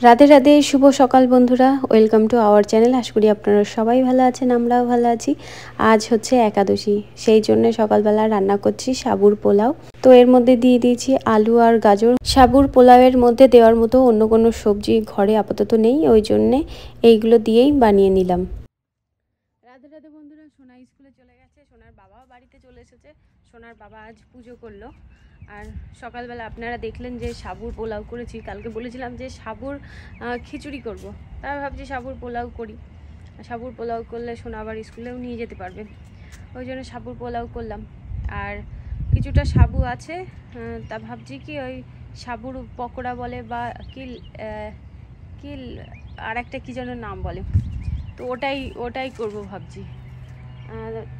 রাধে রাধে, শুভ সকাল বন্ধুরা। Welcome to our channel. আশা করি আপনারা সবাই ভালো আছেন, আমরাও ভালো আছি। আজ হচ্ছে একাদশী, সেই জন্য সকালবেলা রান্না করছি সাবুর পোলাও। তো এর মধ্যে দিয়ে দিয়েছি আলু আর গাজর। সাবুর পোলাওয়ের মধ্যে দেওয়ার মতো অন্য কোনো সবজি ঘরে আপাতত নেই, ওই জন্যে এইগুলো দিয়েই বানিয়ে নিলাম। রাধে রাধে বন্ধুরা, সোনা স্কুলে চলে গেছে, সোনার বাবাও বাড়িতে চলে এসেছে। সোনার বাবা আজ পুজো করলো। আর সকালবেলা আপনারা দেখলেন যে সাবুর পোলাও করেছি। কালকে বলেছিলাম যে সাবুর খিচুড়ি করব, তাই ভাবছি সাবুর পোলাও করি। সাবুর পোলাও করলে সোনা আবার স্কুলেও নিয়ে যেতে পারবে, ওই জন্য সাবুর পোলাও করলাম। আর কিছুটা সাবু আছে, তা ভাবছি কি ওই সাবুর পকোড়া বলে বা কিল কিল আর একটা কী যেন নাম বলে, তো ওটাই করব ভাবছি।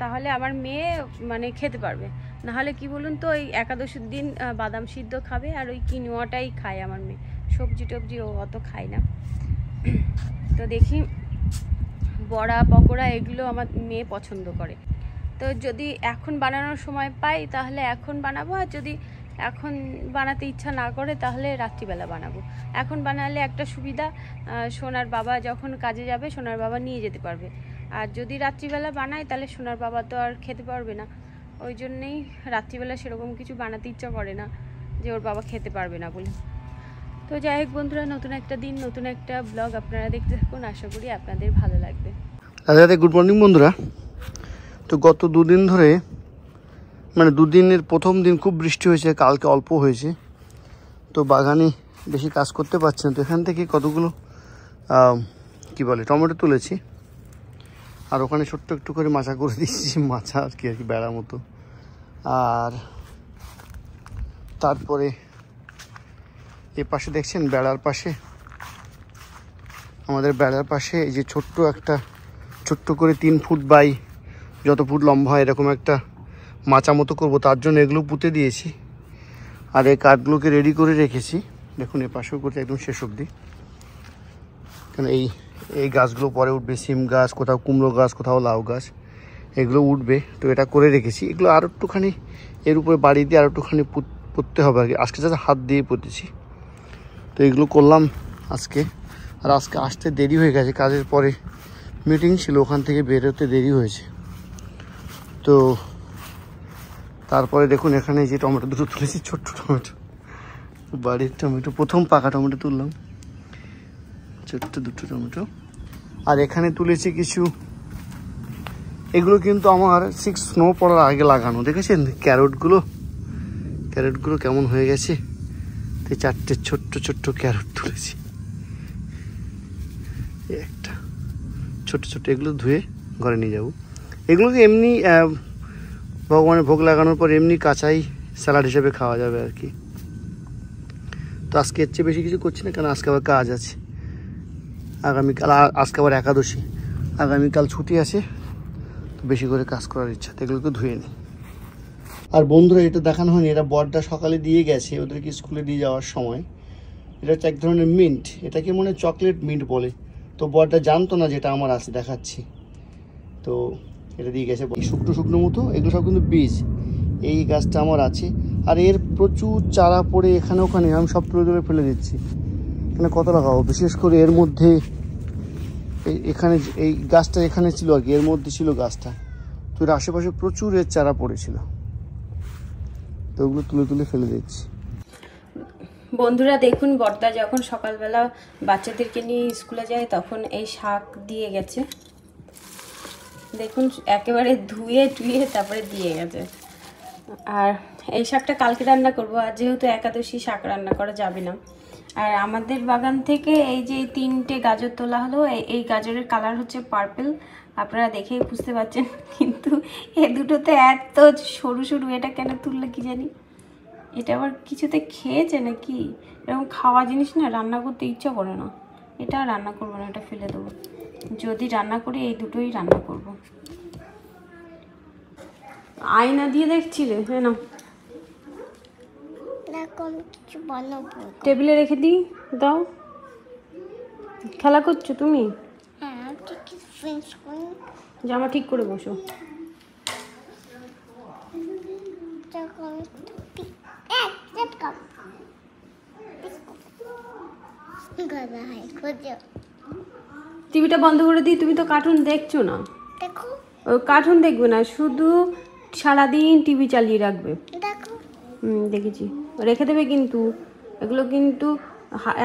তাহলে আমার মেয়ে মানে খেতে পারবে। নাহলে কি বলুন তো, ওই একাদশীর দিন বাদাম সিদ্ধ খাবে আর ওই কিনোয়াটাই খায় আমার মেয়ে, সবজি টবজি ও অত খায় না। তো দেখি, বড়া পকোড়া এগুলো আমার মেয়ে পছন্দ করে। তো যদি এখন বানানোর সময় পাই তাহলে এখন বানাবো, আর যদি এখন বানাতে ইচ্ছা না করে তাহলে রাত্রিবেলা বানাবো। এখন বানালে একটা সুবিধা, সোনার বাবা যখন কাজে যাবে সোনার বাবা নিয়ে যেতে পারবে। আর যদি রাত্রিবেলা বানাই তাহলে সোনার বাবা তো আর খেতে পারবে না, ওই জন্যেই রাত্রিবেলা সেরকম কিছু বানাতে ইচ্ছা করে না, যে ওর বাবা খেতে পারবে না বলে। তো যাই হোক বন্ধুরা, নতুন একটা দিন, নতুন একটা ব্লগ আপনারা দেখতে থাকুন, আশা করি আপনাদের ভালো লাগবে। রাধে গুড মর্নিং বন্ধুরা। তো গত দুদিন ধরে, মানে দুদিনের প্রথম দিন খুব বৃষ্টি হয়েছে, কালকে অল্প হয়েছে, তো বাগানে বেশি কাজ করতে পারছি না। তো এখান থেকে কতগুলো কি বলে টমেটো তুলেছি, আর ওখানে ছোট্ট একটু করে মাচা করে দিচ্ছি, মাচা আর কি বেড়ার মতো। আর তারপরে এ পাশে দেখছেন, বেড়ার পাশে, আমাদের বেড়ার পাশে এই যে ছোট্ট করে 3 ফুট বাই যত ফুট লম্বা হয় এরকম একটা মাচা মতো করবো, তার জন্য এগুলো পুঁতে দিয়েছি। আর এই কাঠগুলোকে রেডি করে রেখেছি, দেখুন এ পাশেও করতে একদম শেষ অবধি, কারণ এই গাছগুলো পরে উঠবে। সিম গাছ, কোথাও কুমড়ো গাছ, কোথাও লাউ গাছ, এগুলো উঠবে। তো এটা করে রেখেছি, এগুলো আর একটুখানি এর উপরে বাড়ি দিয়ে আর একটুখানি পুঁততে হবে আর কি। আজকে যাতে হাত দিয়ে পুঁতেছি, তো এগুলো করলাম আজকে। আর আজকে আসতে দেরি হয়ে গেছে, কাজের পরে মিটিং ছিল, ওখান থেকে বেরোতে দেরি হয়েছে। তো তারপরে দেখুন এখানে যে টমেটো দুটো তুলেছি, ছোট্ট টমেটো, বাড়ির টমেটো, প্রথম পাকা টমেটো তুললাম, ছোট্ট দুটো টমেটো। আর এখানে তুলেছি কিছু, এগুলো কিন্তু আমার 6 স্নো পড়ার আগে লাগানো, দেখেছেন ক্যারটগুলো কেমন হয়ে গেছে। তো 4টে ছোট্ট ক্যারট তুলেছি, একটা ছোট্ট, এগুলো ধুয়ে ঘরে নিয়ে যাবো। এগুলোকে এমনি ভগবানের ভোগ লাগানোর পর এমনি কাঁচাই স্যালাড হিসেবে খাওয়া যাবে আর কি। তো আজকে এর চেয়ে বেশি কিছু করছি না, কারণ আজকে আবার কাজ আছে, আগামীকাল। আজকে আবার একাদশী, আগামীকাল ছুটি আছে, তো বেশি করে কাজ করার ইচ্ছা। তো এগুলোকে ধুয়ে নিই। আর বন্ধুরা, এটা দেখানো হয়নি, এটা বরটা সকালে দিয়ে গেছে ওদেরকে স্কুলে দিয়ে যাওয়ার সময়। এটা হচ্ছে এক ধরনের মিন্ট, এটাকে মনে চকলেট মিন্ট বলে। তো বরটা জানতো না যেটা আমার আছে, দেখাচ্ছি। তো এটা দিয়ে গেছে শুকনো মতো, এগুলো সব কিন্তু বীজ। এই গাছটা আমার আছে, আর এর প্রচুর চারা পড়ে এখানে ওখানে, আমি সব তুলে ফেলে দিচ্ছি। এখানে কত লাগাবো, বিশেষ করে এর মধ্যে এখানে এই গাছটা এখানে ছিল আর কি, এর মধ্যে ছিল গাছটা। তো এর আশেপাশে প্রচুর এর চারা পড়েছিল, তো ওগুলো তুলে ফেলে দিচ্ছি। বন্ধুরা দেখুন, বর্দা যখন সকালবেলা বাচ্চাদেরকে নিয়ে স্কুলে যায় তখন এই শাক দিয়ে গেছে। দেখুন একেবারে ধুয়ে তারপরে দিয়ে গেছে। আর এই শাকটা কালকে রান্না করব, আর যেহেতু একাদশী শাক রান্না করা যাবে না। আর আমাদের বাগান থেকে এই যে 3টে গাজর তোলা হলো, এই গাজরের কালার হচ্ছে পার্পল, আপনারা দেখেই বুঝতে পারছেন। কিন্তু এ দুটোতে এত সরু, এটা কেন তুললে কি জানি। এটা আবার কিছুতে খেয়েছে নাকি, এরকম খাওয়া জিনিস না রান্না করতে ইচ্ছা করে না। এটা রান্না করবো না, এটা ফেলে দেবো। যদি রান্না করি এই দুটোই রান্না করব। আয়না দিয়ে দেখছিলে? হ্যাঁ না, টেবিলে রেখে দিই, দাও। খেলা করছো তুমি? জামা ঠিক করে বসো। টিভিটা বন্ধ করে দিই, তুমি তো কার্টুন দেখছো না। দেখো ও কার্টুন দেখবে না, শুধু সারাদিন টিভি চালিয়ে রাখবে। দেখো দেখেছি, রেখে দেবে কিন্তু, এগুলো কিন্তু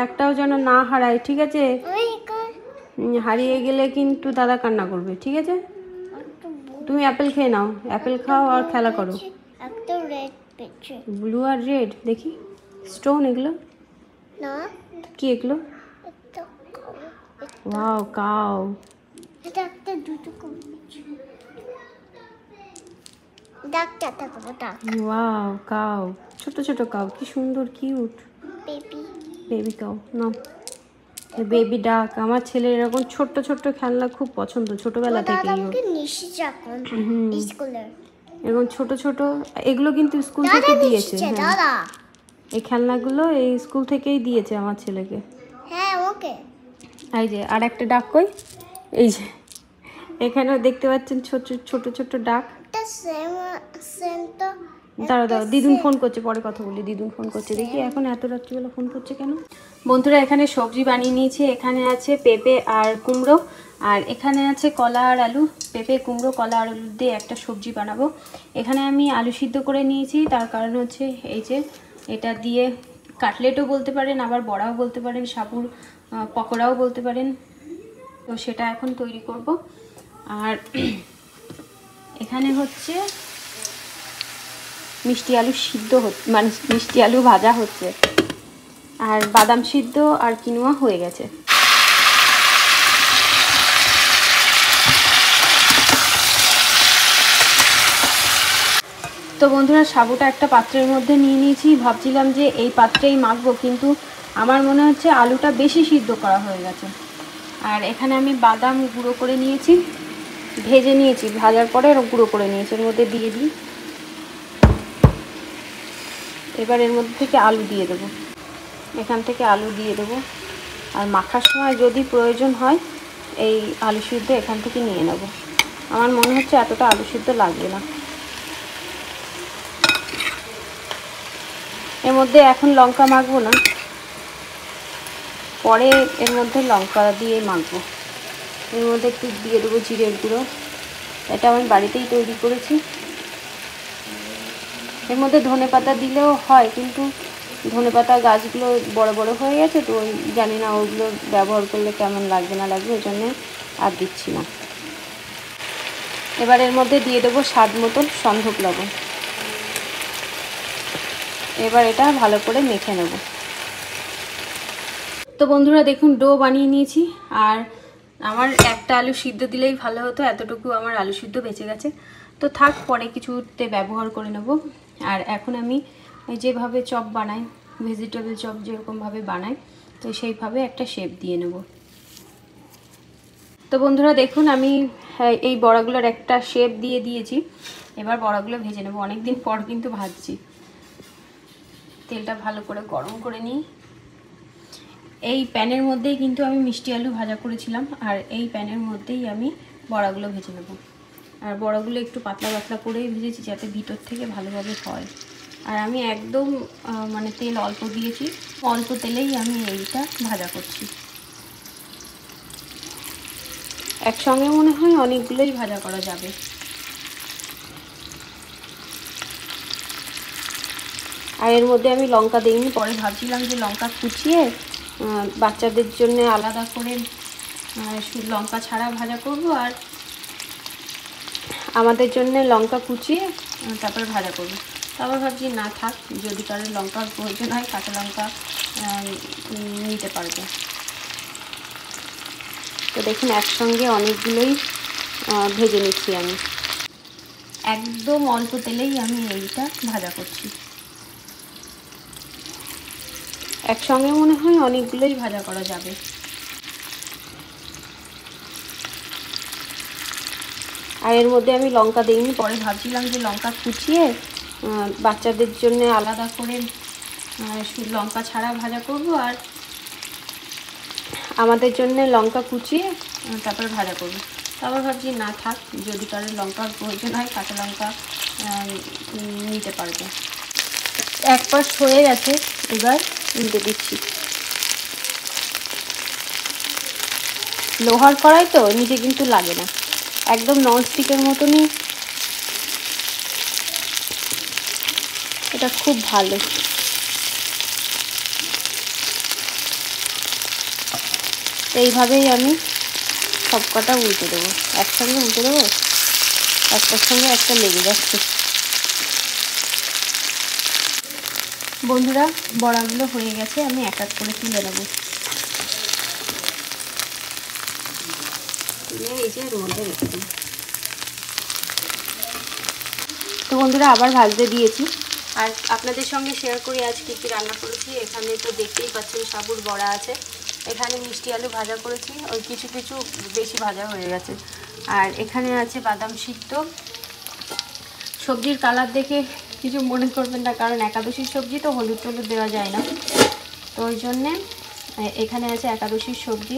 একটাও যেন না হারায়, ঠিক আছে? ওই কর হারিয়ে গেলে কিন্তু দাদা কান্না করবে, ঠিক আছে? তুমি অ্যাপেল খেয়ে নাও, অ্যাপেল খাও আর খেলা করো। একটা রেড পেছে ব্লু আর রেড, দেখি স্টোন এগুলো না কি এগুলো? একটা ওয়াও কাও, এটা একটা দুটো কমেছে ডাক্তার থাকবো ডাক ওয়াও কাও, ছোট ছোট কাও, কি সুন্দর কিউট বেবি বেবি কাও। না বেবি ডাক, আমার ছেলের এরকম ছোট্ট ছোট্ট খেলনা খুব পছন্দ ছোটবেলা থেকেই ওর। আমাকে নিশি যখন স্কুলের এরকম ছোট ছোট, এগুলো কিন্তু স্কুল থেকে দিয়েছে। হ্যাঁ, দাদা এই খেলনাগুলো এই স্কুল থেকেই দিয়েছে আমার ছেলেকে। হ্যাঁ ওকে এই যে আর একটা ডাক কই, এই যে এখানেও দেখতে পাচ্ছেন ছোট ছোট ছোট ডাক। এটা সেম সেম তো দাঁড়া দাঁড়া, দিদুন ফোন করছে, পরে কথা বলি। দিদুন ফোন করছে, দেখি এখন এত রাত্রিবেলা ফোন করছে কেন। বন্ধুরা এখানে সবজি বানিয়ে নিয়েছি, এখানে আছে পেঁপে আর কুমড়ো, আর এখানে আছে কলা আর আলু। পেঁপে কুমড়ো কলা আর আলু দিয়ে একটা সবজি বানাবো। এখানে আমি আলু সিদ্ধ করে নিয়েছি, তার কারণ হচ্ছে এই যে এটা দিয়ে কাটলেটও বলতে পারেন, আবার বড়াও বলতে পারেন, সাবুর পকোড়াও বলতে পারেন। তো সেটা এখন তৈরি করব। আর এখানে হচ্ছে মিষ্টি আলু সিদ্ধ মানে মিষ্টি আলু ভাজা হচ্ছে, আর বাদাম সিদ্ধ আর কিনোয়া হয়ে গেছে। তো বন্ধুরা সাবুটা একটা পাত্রের মধ্যে নিয়ে নিয়েছি, ভাবছিলাম যে এই পাত্রেই মাখবো, কিন্তু আমার মনে হচ্ছে আলুটা বেশি সিদ্ধ করা হয়ে গেছে। আর এখানে আমি বাদাম গুঁড়ো করে নিয়েছি, ভেজে নিয়েছি, ভাজার পরে গুঁড়ো করে নিয়েছি, এর মধ্যে দিয়ে দিই। এবার এর মধ্যে থেকে আলু দিয়ে দেবো, এখান থেকে আলু দিয়ে দেবো। আর মাখার সময় যদি প্রয়োজন হয় এই আলু সিদ্ধ এখান থেকে নিয়ে নেব। আমার মনে হচ্ছে এতটা আলু সিদ্ধ লাগবে না। এর মধ্যে এখন লঙ্কা মাখবো না, পরে এর মধ্যে লঙ্কা দিয়ে মাখবো। এর মধ্যে একটু দিয়ে দেবো জিরের গুঁড়ো, এটা আমি বাড়িতেই তৈরি করেছি। এর মধ্যে ধনেপাতা দিলেও হয়, কিন্তু ধনেপাতা গাছগুলো বড় বড় হয়ে গেছে, তো ওই জানি না ওগুলো ব্যবহার করলে কেমন লাগবে না লাগবে, ওই জন্যে আর দিচ্ছি না। এবার এর মধ্যে দিয়ে দেবো স্বাদ মতন সন্ধক লবণ। এবার এটা ভালো করে মেখে নেব। তো বন্ধুরা দেখুন ডো বানিয়ে নিয়েছি, আর আমার একটা আলু সিদ্ধ দিলেই ভালো হতো, এতটুকু আমার আলু সিদ্ধ বেঁচে গেছে। তো থাক, পরে কিছুতে ব্যবহার করে নেব। আর এখন আমি যেভাবে চপ বানাই, ভেজিটেবল চপ যেরকমভাবে বানাই, তো সেইভাবে একটা শেপ দিয়ে নেব। তো বন্ধুরা দেখুন আমি এই বড়াগুলোর একটা শেপ দিয়ে দিয়েছি। এবার বড়াগুলো ভেজে নেব, অনেকদিন পর কিন্তু ভাজছি। তেলটা ভালো করে গরম করে নিই। এই প্যানের মধ্যেই কিন্তু আমি মিষ্টি আলু ভাজা করেছিলাম, আর এই প্যানের মধ্যেই আমি বড়াগুলো ভেজে নেব। আর বড়াগুলো একটু পাতলা পাতলা করেই ভেজেছি, যাতে ভিতর থেকে ভালোভাবে হয়। আর আমি একদম মানে তেল অল্প দিয়েছি, অল্প তেলেই আমি এইটা ভাজা করছি। একসঙ্গে মনে হয় অনেকগুলোই ভাজা করা যাবে। আর এর মধ্যে আমি লঙ্কা দিইনি, পরে ভাবছিলাম যে লঙ্কা কুচিয়ে বাচ্চাদের জন্য আলাদা করে লঙ্কা ছাড়া ভাজা করব, আর আমাদের জন্য লঙ্কা কুচিয়ে তারপরে ভাজা করব। তারপর ভাবছি না থাক, যদি কারোর লঙ্কার প্রয়োজন হয় কাঁচা লঙ্কা নিতে পারবে। তো দেখুন একসঙ্গে অনেকগুলোই ভেজে নিচ্ছি আমি, একদম অল্প তেলেই আমি এইটা ভাজা করছি। একসঙ্গে মনে হয় অনেকগুলোই ভাজা করা যাবে। আর এর মধ্যে আমি লঙ্কা দিইনি, পরে ভাবছিলাম যে লঙ্কা কুচিয়ে বাচ্চাদের জন্য আলাদা করে লঙ্কা ছাড়া ভাজা করব, আর আমাদের জন্য লঙ্কা কুচিয়ে তারপরে ভাজা করব। তারপর ভাবছি না থাক, যদি কারোর লঙ্কার প্রয়োজন হয় কাঁচা লঙ্কা নিতে পারবে। এক পাশ হয়ে গেছে, এবার উল্টে দিচ্ছি। লোহার কড়াই তো নিচে কিন্তু লাগে না, একদম ননস্টিকের মতনই, এটা খুব ভালো। এইভাবেই আমি সব কটা উল্টে দেবো, একসঙ্গে উল্টে দেবো, একটার সঙ্গে একটা লেগে যাচ্ছে। বন্ধুরা বড়াগুলো হয়ে গেছে, আমি এক এক করে তুলে নেবো। এই যে এর মধ্যে রেখে দিই। তো বন্ধুরা আবার ভাজতে দিয়েছি, আর আপনাদের সঙ্গে শেয়ার করি আজ কী কী রান্না করেছি। এখানে তো দেখতেই পাচ্ছেন সাবুর বড়া আছে, এখানে মিষ্টি আলু ভাজা করেছি, ওই কিছু কিছু বেশি ভাজা হয়ে গেছে, আর এখানে আছে বাদাম সিদ্ধ। সবজির কালার দেখে কিছু মনে করবেন না, কারণ একাদশীর সবজি তো হলুদ টলুদ দেওয়া যায় না, তো ওই জন্যে এখানে আছে একাদশীর সবজি,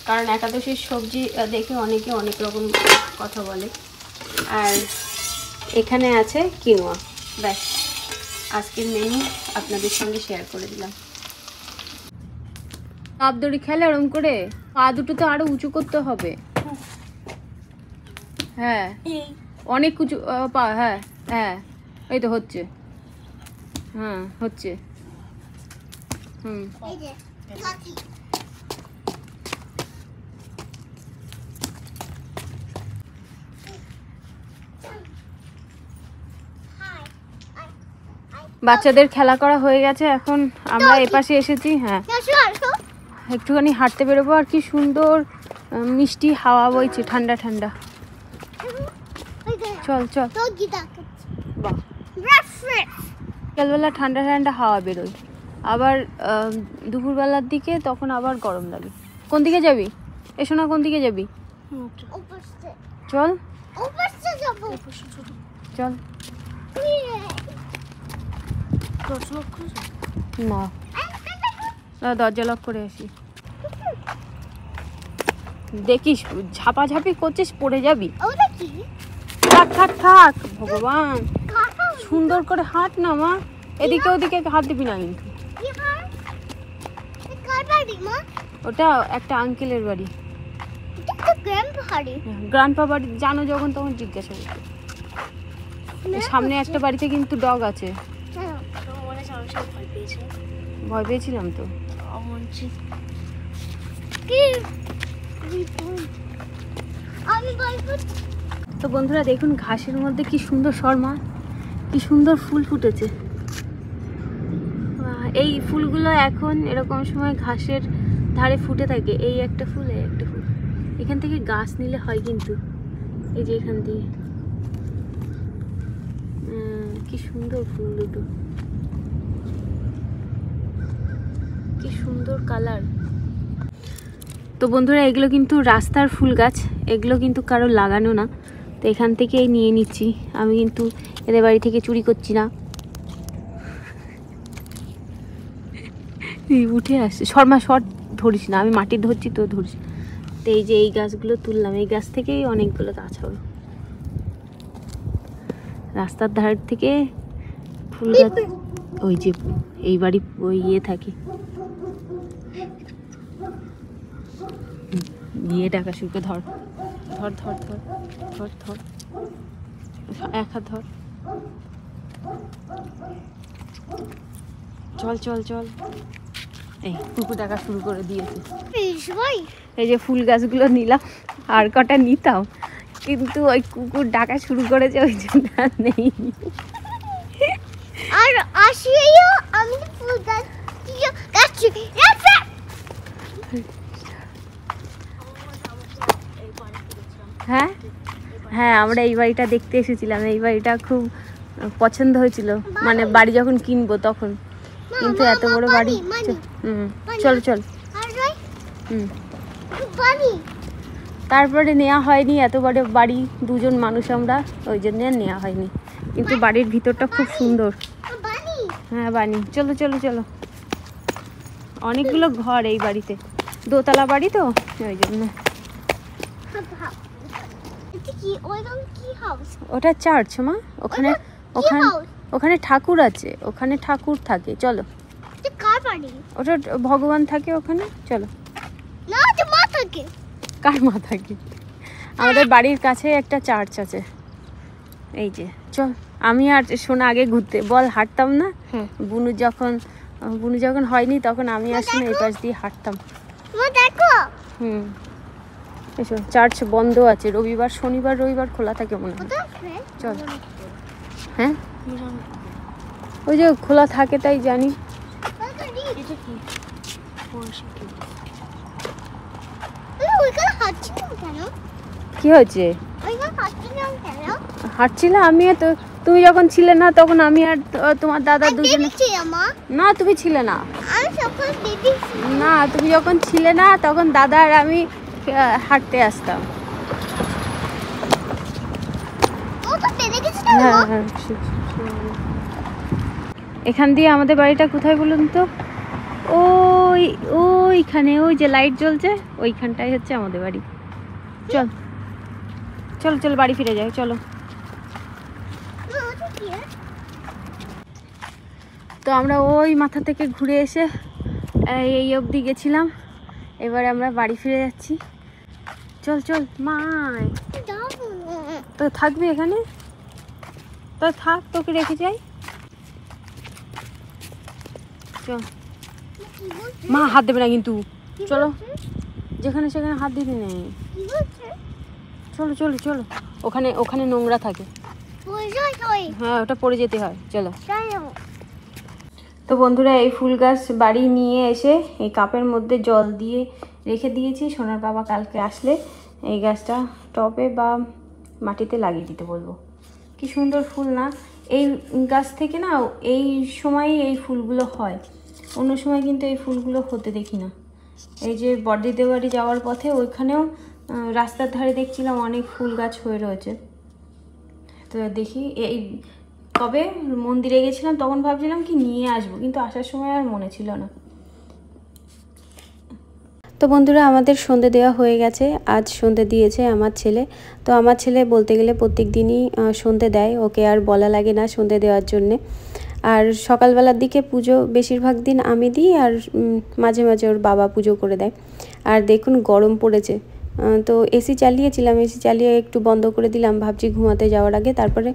কারণ একাদশীর সবজি দেখে অনেকে অনেক রকম কথা বলে। আর এখানে আছে কিনোয়া। ব্যাস, আজকের মেনু আপনাদের সঙ্গে শেয়ার করে দিলাম। কাপ দড়ি খেলে ওরম করে পা দুটো তো আরো উঁচু করতে হবে। হ্যাঁ অনেক উঁচু পা, হ্যাঁ হ্যাঁ এই তো হচ্ছে, হ্যাঁ হচ্ছে, হুম। বাচ্চাদের খেলা করা হয়ে গেছে, এখন আমরা এপাশে এসেছি। হ্যাঁ একটুখানি হাঁটতে বেরোবো, আর কি সুন্দর মিষ্টি হাওয়া বইছে, ঠান্ডা ঠান্ডা। চল চল, বাহ বিকালবেলা ঠান্ডা ঠান্ডা হাওয়া বেরোয়, আবার দুপুরবেলার দিকে তখন আবার গরম লাগে। কোন দিকে যাবি? এসো না, কোন দিকে যাবি? চল চল। না দরজা লক করে আসি। দেখিস ঝাপাঝাপি করছিস, পড়ে যাবি। থাক থাক থাক, ভগবান সুন্দর করে হাঁট না মা, এদিকে ওদিকে হাত দিবি না কিন্তু। ওটা একটা আঙ্কেলের বাড়ি, গ্র্যান্ডপা বাড়ি, জানো যখন তখন জিজ্ঞাসা করতে। সামনে একটা বাড়িতে কিন্তু ডগ আছে। ভয় পেয়েছিলাম তো। তো বন্ধুরা দেখুন ঘাসের মধ্যে কি সুন্দর শর্মা, কি সুন্দর ফুল ফুটেছে। এই ফুলগুলো এখন এরকম সময় ঘাসের ধারে ফুটে থাকে। এই একটা ফুল, এই একটা ফুল, এখান থেকে গাছ নিলে হয় কিন্তু। এই যে এখান দিয়ে কি সুন্দর ফুল দুটো, কি সুন্দর কালার। তো বন্ধুরা এগুলো কিন্তু রাস্তার ফুল গাছ, এগুলো কিন্তু কারো লাগানো না, তো এখান থেকেই নিয়ে নিচ্ছি। আমি কিন্তু এদের বাড়ি থেকে চুরি করছি না। উঠে আসছে শর্মা, শর্ট ধরিস না, আমি মাটি ধরছি তো ধরিস। তো এই যে এই গাছগুলো তুললাম, এই গাছ থেকেই অনেকগুলো গাছ হবে। রাস্তার ধার থেকে ফুল গাছ, ওই যে এই বাড়ি ওই ইয়ে থাকে, গিয়ে টাকা শুরু ধর ধর ধর ধর ধর ধর, এক হাত ধর, চল চল চল। এই কুকুর ডাকা শুরু করে দিয়েছে। এই যে ফুল গাছগুলো নিলাম, আর কটা নিতাম, কিন্তু ওই কুকুর ডাকা শুরু করেছে, ওই জন্য আর নেই। আর আসিও আমি ফুল গাছ কাটছি। হ্যাঁ হ্যাঁ আমরা এই বাড়িটা দেখতে এসেছিলাম, এই বাড়িটা খুব পছন্দ হয়েছিল, মানে বাড়ি যখন কিনবো তখন। কিন্তু এত বড় বাড়ি, চল চল। তারপরে নেওয়া হয়নি, এত বড় বাড়ি, দুজন মানুষ আমরা, ওই জন্য নেওয়া হয়নি। কিন্তু বাড়ির ভিতরটা খুব সুন্দর। হ্যাঁ বানি, চলো চলো চলো। অনেকগুলো ঘর এই বাড়িতে, দোতলা বাড়ি তো ওই জন্য। ওটা চার্চ মা, ওখানে ওখানে ওখানে ঠাকুর আছে, ওখানে ঠাকুর থাকে। চলো, ওটা ভগবান থাকে ওখানে, চলো। কি? কার মাথা কি? আমাদের বাড়ির কাছে একটা চার্চ আছে, এই যে। চল, আমি আর সোনা আগে ঘুরতে বল হাঁটতাম না, বুনু যখন হয়নি তখন আমি আর সোনা এই পাশ দিয়ে হাঁটতাম। মা দেখো। এসো, চার্চ বন্ধ আছে রবিবার, শনিবার রবিবার খোলা থাকে মনে হয়। চল। হ্যাঁ, ওই যে খোলা থাকে তাই জানি। কি হয়েছে? হাঁটছিলাম আমি, তো তুমি যখন ছিলে না তখন আমি আর তোমার দাদা দুজনে। না, তুমি ছিলে না। না, তুমি যখন ছিলে না তখন দাদা আর আমি হাঁটতে আসতাম। হ্যাঁ হ্যাঁ, এখান দিয়ে আমাদের বাড়িটা কোথায় বলুন তো? ওইখানে ওই যে লাইট জ্বলছে ওইখানটাই হচ্ছে আমাদের বাড়ি। চল চলো চলো, বাড়ি ফিরে যাই, চলো। তো আমরা ওই মাথা থেকে ঘুরে এসে এই অবধি গেছিলাম, এবারে আমরা বাড়ি ফিরে যাচ্ছি। চল চল মায়, তো থাকবি এখানে? তো থাক, তোকে রেখে যাই। চল, মা হাত দেবে না কিন্তু। চলো, যেখানে সেখানে হাত দিবি না। চলো চলো চলো, ওখানে ওখানে নোংরা থাকে। হ্যাঁ, ওটা পড়ে যেতে হয়। চলো। তো বন্ধুরা, এই ফুল গাছ বাড়ি নিয়ে এসে এই কাপের মধ্যে জল দিয়ে রেখে দিয়েছি। সোনার বাবা কালকে আসলে এই গাছটা টবে বা মাটিতে লাগিয়ে দিতে বলবো। কি সুন্দর ফুল না? এই গাছ থেকে না এই সময় এই ফুলগুলো হয়, অন্য সময় কিন্তু এই ফুলগুলো হতে দেখি না। এই যে বড়দিদের বাড়ি যাওয়ার পথে ওইখানেও রাস্তার ধারে দেখছিলাম অনেক ফুল গাছ হয়ে রয়েছে। তো দেখি, এই তবে মন্দিরে গেছিলাম তখন ভাবছিলাম কি নিয়ে আসবো, কিন্তু আসার সময় আর মনে ছিল না। তো বন্ধুরা, আমাদের সন্ধে দেওয়া হয়ে গেছে। আজ সন্ধে দিয়েছে আমার ছেলে। তো আমার ছেলে বলতে গেলে প্রত্যেক দিনই সন্ধে দেয়, ওকে আর বলা লাগে না সন্ধে দেওয়ার জন্যে। আর সকালবেলার দিকে পুজো বেশিরভাগ দিন আমি দিই, আর মাঝে মাঝে ওর বাবা পুজো করে দেয়। আর দেখুন গরম পড়েছে, তো এসি চালিয়েছিলাম, এসি চালিয়ে একটু বন্ধ করে দিলাম, ভাবছি ঘুমাতে যাওয়ার আগে তারপরে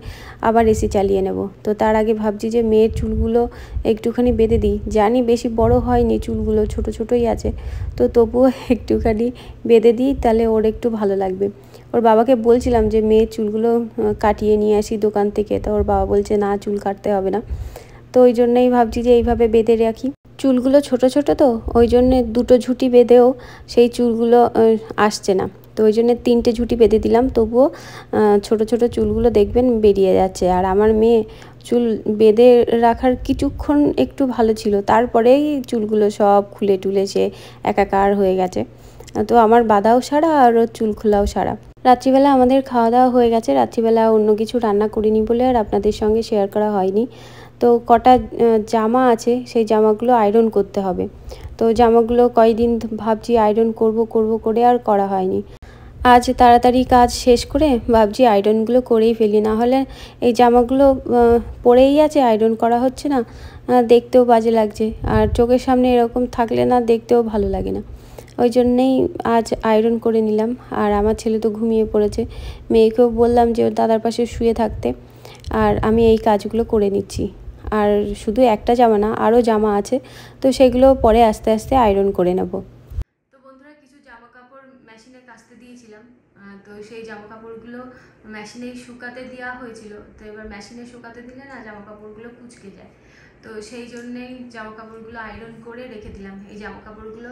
আবার এসি চালিয়ে নেব। তো তার আগে ভাবছি যে মেয়ের চুলগুলো একটুখানি বেঁধে দিই। জানি বেশি বড় হয়নি, চুলগুলো ছোট ছোটই আছে, তো তবুও একটুখানি বেঁধে দিই, তাহলে ওর একটু ভালো লাগবে। ওর বাবাকে বলছিলাম যে মেয়ের চুলগুলো কাটিয়ে নিয়ে আসি দোকান থেকে, তো ওর বাবা বলছে না, চুল কাটতে হবে না। তো ওই জন্যই ভাবছি যে এইভাবে বেঁধে রাখি। চুলগুলো ছোট ছোট তো ওই জন্যে দুটো ঝুঁটি বেঁধেও সেই চুলগুলো আসছে না, তো ওই জন্যে 3টে ঝুঁটি বেঁধে দিলাম, তবুও ছোট ছোট চুলগুলো দেখবেন বেরিয়ে যাচ্ছে। আর আমার মেয়ে চুল বেঁধে রাখার কিছুক্ষণ একটু ভালো ছিল, তারপরেই চুলগুলো সব খুলে টুলে সে একাকার হয়ে গেছে। তো আমার বাঁধাও সারা আর ওর চুল খোলাও সারা। রাত্রিবেলা আমাদের খাওয়া দাওয়া হয়ে গেছে। রাত্রিবেলা অন্য কিছু রান্না করিনি বলে আর আপনাদের সঙ্গে শেয়ার করা হয়নি। তো কটা জামা আছে, সেই জামাগুলো আয়রন করতে হবে। তো জামাগুলো কয়েকদিন ভাবছি আয়রন করব করে আর করা হয়নি। আজ তাড়াতাড়ি কাজ শেষ করে ভাবছি আয়রনগুলো করেই ফেলি, না হলে এই জামাগুলো পরেই আছে, আয়রন করা হচ্ছে না, দেখতেও বাজে লাগছে। আর চোখের সামনে এরকম থাকলে না দেখতেও ভালো লাগে না, ওই জন্যেই আজ আয়রন করে নিলাম। আর আমার ছেলে তো ঘুমিয়ে পড়েছে, মেয়েকেও বললাম যে ওর দাদার পাশে শুয়ে থাকতে, আর আমি এই কাজগুলো করে নিচ্ছি। আর শুধু একটা জামা না, আরও জামা আছে, তো সেগুলো পরে আস্তে আস্তে আয়রন করে নেব। তো বন্ধুরা, কিছু জামা কাপড় মেশিনে কাচতে দিয়েছিলাম, তো সেই জামা কাপড়গুলো মেশিনেই শুকাতে দেওয়া হয়েছিল। তো এবার মেশিনে শুকাতে দিলে না জামা কাপড়গুলো কুঁচকে যায়, তো সেই জন্যেই জামা কাপড়গুলো আয়রন করে রেখে দিলাম। এই জামা কাপড়গুলো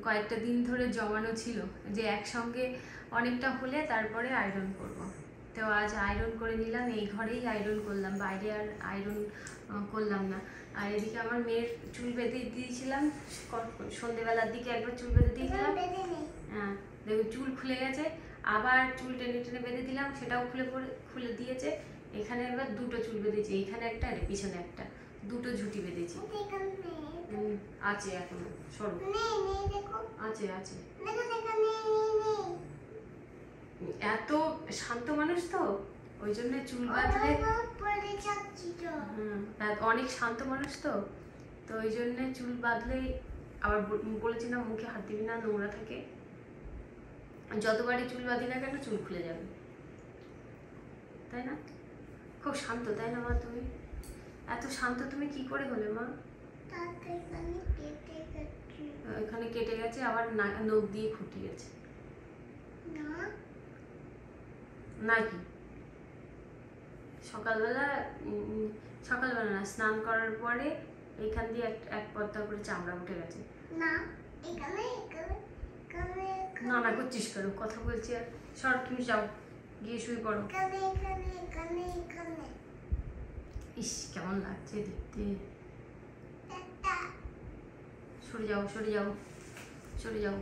কয়েকটা দিন ধরে জমানো ছিল, যে একসঙ্গে অনেকটা হলে তারপরে আয়রন করব। তো আজ আয়রন করে নিলাম, এই ঘরেই আয়রন করলাম, বাইরে আর আয়রন করলাম না। আর এদিকে আমার মেয়ের চুল বেঁধে দিয়েছিলাম, সন্ধ্যেবেলার দিকে একবার চুল বেঁধে দিয়েছিলাম। হ্যাঁ, দেখুন চুল খুলে গেছে, আবার চুল টেনে টেনে বেঁধে দিলাম, সেটাও খুলে দিয়েছে। এখানে এবার দুটো চুল বেঁধেছি, এখানে একটা আর পিছনে একটা, দুটো ঝুঁটি বেঁধেছি। আছে এখনো, সরু আছে আছে। এত শান্ত মানুষ তো, ওই জন্য চুল বাঁধলে অনেক শান্ত মানুষ তো, ওই জন্য চুল বাঁধলেই আবার বলেছি না মুখে হাত দিবি না, নোংরা থাকে। যতবারই চুল বাঁধি না কেন চুল খুলে যাবে, তাই না? খুব শান্ত, তাই না মা? তুমি এত শান্ত তুমি কি করে হলে মা? এখানে কেটে গেছে, আবার নখ দিয়ে খুঁটি গেছে নাকি? সকালবেলা না, স্নান করার পরে এইখান দিয়ে এক পর্দা করে চামড়া উঠে গেছে। না না করছিস কেন? কথা বলছি আর। সর, তুমি যাও, গিয়ে শুয়ে পড়ো। ইস, কেমন লাগছে দেখতে। সরে যাও, সরে যাও, সরে যাও,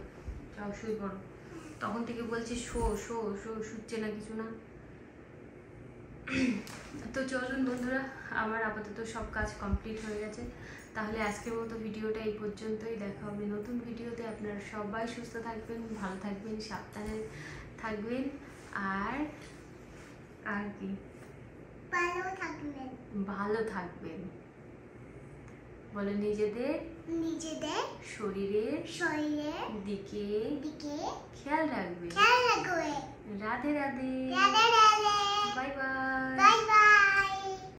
যাও শুয়ে পড়ো। তখন থেকে বলছি শো শো শো, শুচ্ছে না কিছু না। তো চলুন বন্ধুরা, আমার আপাতত সব কাজ কমপ্লিট হয়ে গেছে। তাহলে আজকের মতো ভিডিওটা এই পর্যন্তই। দেখা হবে নতুন ভিডিওতে। আপনারা সবাই সুস্থ থাকবেন, ভালো থাকবেন, সাবধানে থাকবেন, আর কি ভালো থাকবেন। বলে নিজেদের শরীরের দিকে খেয়াল রাখবে। Radhe Radhe, bye bye.